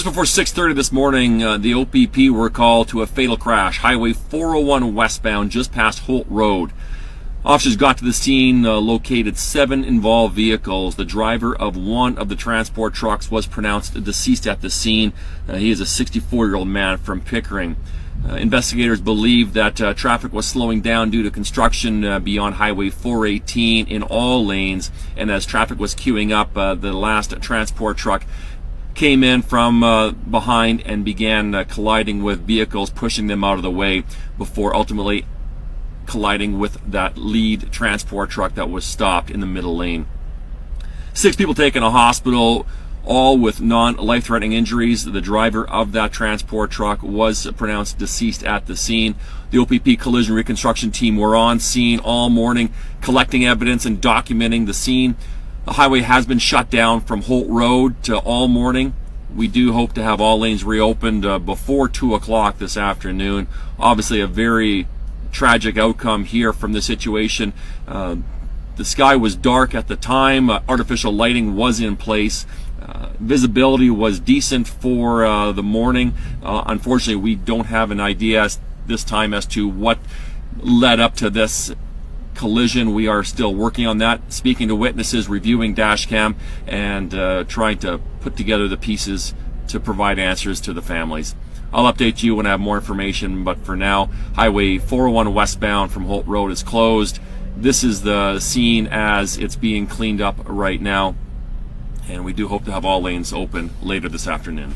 before 6:30 this morning, the OPP were called to a fatal crash, Highway 401 westbound, just past Holt Road. Officers got to the scene, located 7 involved vehicles. The driver of one of the transport trucks was pronounced deceased at the scene. He is a 64-year-old man from Pickering. Investigators believe that traffic was slowing down due to construction beyond Highway 418 in all lanes, and as traffic was queuing up, the last transport truck came in from behind and began colliding with vehicles, pushing them out of the way before ultimately colliding with that lead transport truck that was stopped in the middle lane. 6 people taken to hospital, all with non-life-threatening injuries. The driver of that transport truck was pronounced deceased at the scene. The OPP collision reconstruction team were on scene all morning, collecting evidence and documenting the scene. The highway has been shut down from Holt Road to all morning. We do hope to have all lanes reopened before 2 o'clock this afternoon. Obviously a very tragic outcome here from the situation. The sky was dark at the time. Artificial lighting was in place. Visibility was decent for the morning. Unfortunately, we don't have an idea this time as to what led up to this collision. We are still working on that, speaking to witnesses, reviewing dash cam, and trying to put together the pieces to provide answers to the families. I'll update you when I have more information, but for now, Highway 401 westbound from Holt Road is closed. This is the scene as it's being cleaned up right now, and we do hope to have all lanes open later this afternoon.